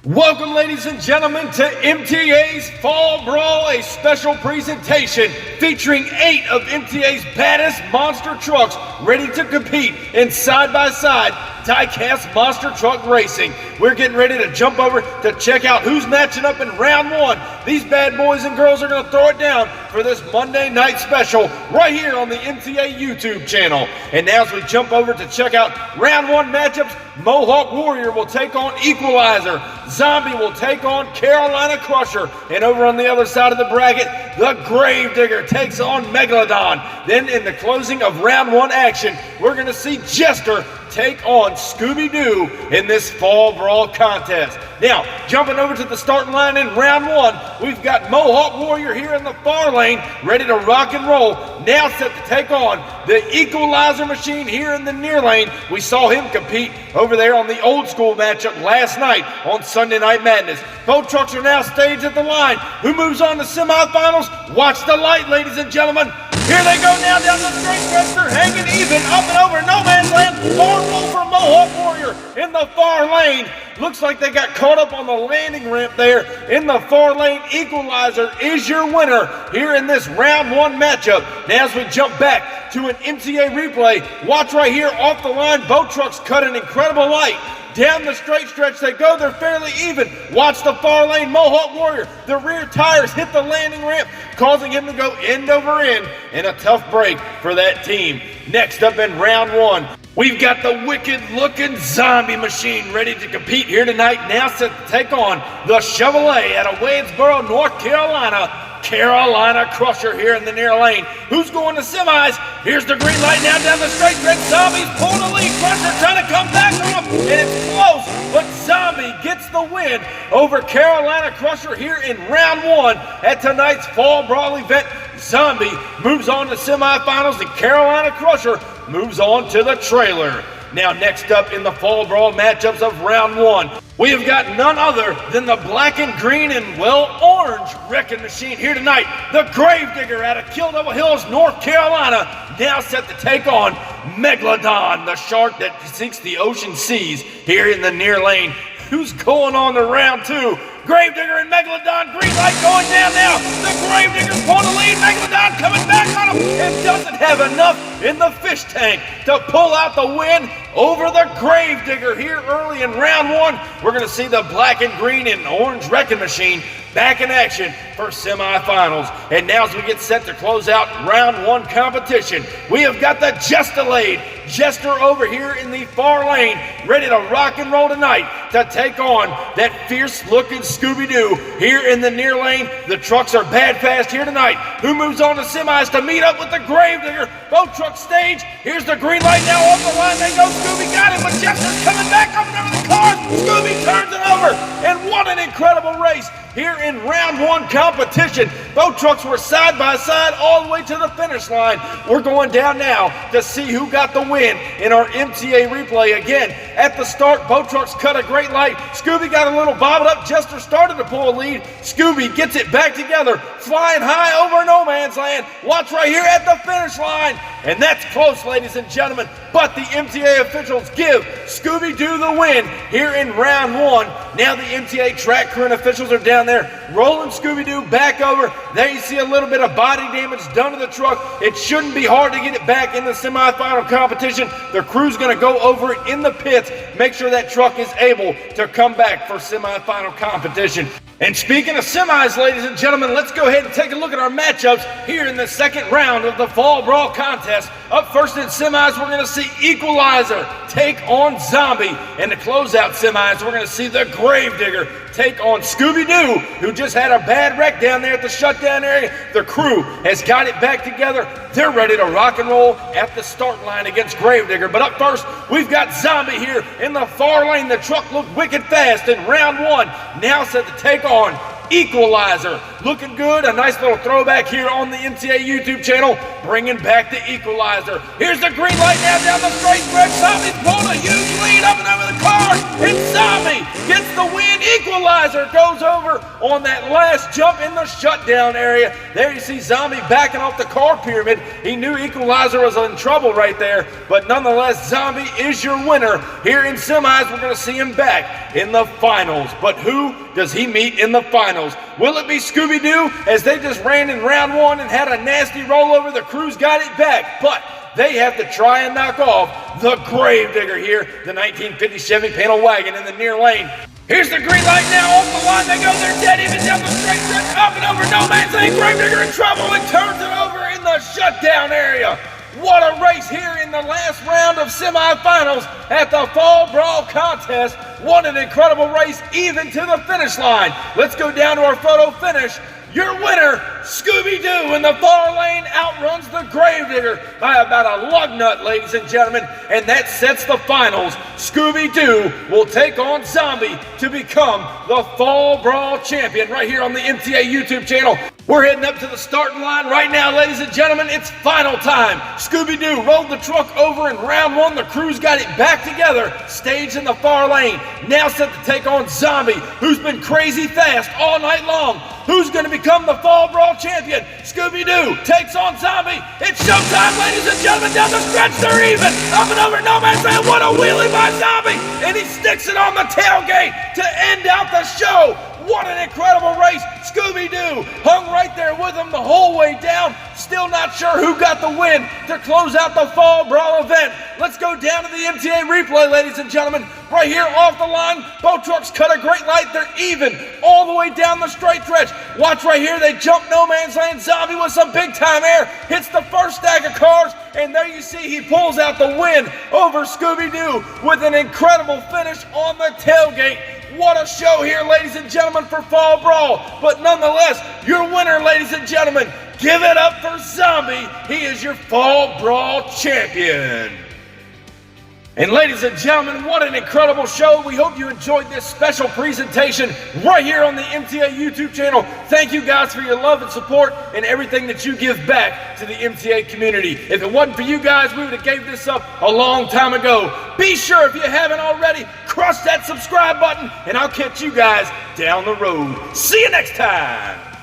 Welcome, ladies and gentlemen, to MTA's Fall Brawl, a special presentation featuring 8 of MTA's baddest monster trucks ready to compete in side-by-side Diecast Monster Truck Racing. We're getting ready to jump over to check out who's matching up in round 1. These bad boys and girls are going to throw it down for this Monday night special right here on the MTA YouTube channel. And now as we jump over to check out round 1 matchups, Mohawk Warrior will take on Equalizer. Zombie will take on Carolina Crusher. And over on the other side of the bracket, the Gravedigger takes on Megalodon. Then in the closing of round 1 action, we're going to see Jester take on Scooby-Doo in this Fall Brawl contest. Now, jumping over to the starting line in round 1, we've got Mohawk Warrior here in the far lane, ready to rock and roll. Now set to take on the Equalizer machine here in the near lane. We saw him compete over there on the old school matchup last night on Sunday Night Madness. Both trucks are now staged at the line. Who moves on to semifinals? Watch the light, ladies and gentlemen. Here they go now down the straight stretch. They're hanging even up and over no man's land. Far roll for Mohawk Warrior in the far lane. Looks like they got caught up on the landing ramp there in the far lane. Equalizer is your winner here in this round 1 matchup. Now as we jump back to an MTA replay, watch right here off the line. Both trucks cut an incredible light. Down the straight stretch they go, they're fairly even. Watch the far lane, Mohawk Warrior. The rear tires hit the landing ramp, causing him to go end over end in a tough break for that team. Next up in round 1, we've got the wicked-looking Zombie machine ready to compete here tonight. Now set to take on the Chevrolet out of Wadesboro, North Carolina. Carolina Crusher here in the near lane. Who's going to semis? Here's the green light now down the straight stretch. Zombie's pulling the lead. Crusher trying to come back on him, and it's close, but Zombie gets the win over Carolina Crusher here in round 1 at tonight's Fall Brawl event. Zombie moves on to semifinals, and Carolina Crusher moves on to the trailer. Now next up in the Fall Brawl matchups of round 1, we have got none other than the black and green and, well, orange wrecking machine here tonight. The Gravedigger out of Kill Devil Hills, North Carolina, now set to take on Megalodon, the shark that seeks the ocean seas here in the near lane. Who's going on to round 2? Gravedigger and Megalodon, green light going down now. The Gravedigger's pulling the lead. Megalodon coming back on him and doesn't have enough in the fish tank to pull out the win over the Gravedigger here early in round 1. We're going to see the black and green and orange wrecking machine back in action for semifinals. And now as we get set to close out round 1 competition, we have got the Jester over here in the far lane, ready to rock and roll tonight to take on that fierce-looking Scooby-Doo here in the near lane. The trucks are bad fast here tonight. Who moves on to semis to meet up with the Gravedigger? Both trucks stage. Here's the green light now off the line. They go. Scooby got him, but Jester's coming back up and over the cars. Scooby turns it over, and what an incredible race here in round 1 competition. Both trucks were side by side all the way to the finish line. We're going down now to see who got the win in our MTA replay. Again, at the start, both trucks cut a great light. Scooby got a little bobbled up. Jester started to pull a lead. Scooby gets it back together, flying high over no man's land. Watch right here at the finish line. And that's close, ladies and gentlemen. But the MTA officials give Scooby-Doo the win here in round 1. Now the MTA track crew and officials are down there rolling Scooby-Doo back over. There you see a little bit of body damage done to the truck. It shouldn't be hard to get it back in the semifinal competition. The crew's going to go over it in the pits, make sure that truck is able to come back for semifinal competition. And speaking of semis, ladies and gentlemen, let's go ahead and take a look at our matchups here in the second round of the Fall Brawl contest. Up first in semis, we're going to see Equalizer take on Zombie. And to close out semis, we're going to see the Gravedigger take on Scooby-Doo, who just had a bad wreck down there at the shutdown area. The crew has got it back together. They're ready to rock and roll at the start line against Gravedigger. But up first, we've got Zombie here in the far lane. The truck looked wicked fast in round 1. Now set to take on Equalizer. looking good. A nice little throwback here on the MTA YouTube channel, bringing back the equalizer. Here's the green light now down the straight stretch. Zombie's pulled a huge lead up and over the car, and Zombie gets the win. Equalizer goes over on that last jump in the shutdown area. There you see Zombie backing off the car pyramid. He knew Equalizer was in trouble right there, but nonetheless, Zombie is your winner. Here in semis, we're going to see him back in the finals. But who does he meet in the finals? Will it be Scooby-Doo, as they just ran in round one and had a nasty rollover? The Crews got it back, but they have to try and knock off the Gravedigger here, the 1950 Chevy panel wagon in the near lane. Here's the green light now off the line. They go there dead even down the straight stretch, up and over no man's land. Gravedigger in trouble and turns it over in the shutdown area. What a race here in the last round of semifinals at the Fall Brawl contest. What an incredible race, even to the finish line. Let's go down to our photo finish. Your winner, Scooby-Doo, in the far lane outruns the Gravedigger by about a lug nut, ladies and gentlemen, and that sets the finals. Scooby-Doo will take on Zombie to become the Fall Brawl champion right here on the MTA YouTube channel. We're heading up to the starting line right now, ladies and gentlemen. It's final time. Scooby-Doo rolled the truck over in round one. The Crews got it back together, staged in the far lane. Now set to take on Zombie, who's been crazy fast all night long. Who's going to become the Fall Brawl champion? Scooby-Doo takes on Zombie. It's showtime, ladies and gentlemen. Down the stretch, they're even. Up and over no man's land. What a wheelie by Zombie. And he sticks it on the tailgate to end out the show. What an incredible race. Scooby-Doo hung right there with him the whole way down. Still not sure who got the win to close out the Fall Brawl event. Let's go down to the MTA replay, ladies and gentlemen. Right here off the line, both trucks cut a great light. They're even all the way down the straight stretch. Watch right here. They jump no man's land. Zombie with some big time air hits the first stack of cars, and there you see he pulls out the win over Scooby-Doo with an incredible finish on the tailgate. What a show here, ladies and gentlemen, for Fall Brawl. But nonetheless, your winner, ladies and gentlemen, give it up for Zombie. He is your Fall Brawl champion. And ladies and gentlemen, what an incredible show. We hope you enjoyed this special presentation right here on the MTA YouTube channel. Thank you guys for your love and support and everything that you give back to the MTA community. If it wasn't for you guys, we would have gave this up a long time ago. Be sure, if you haven't already, crush that subscribe button, and I'll catch you guys down the road. See you next time.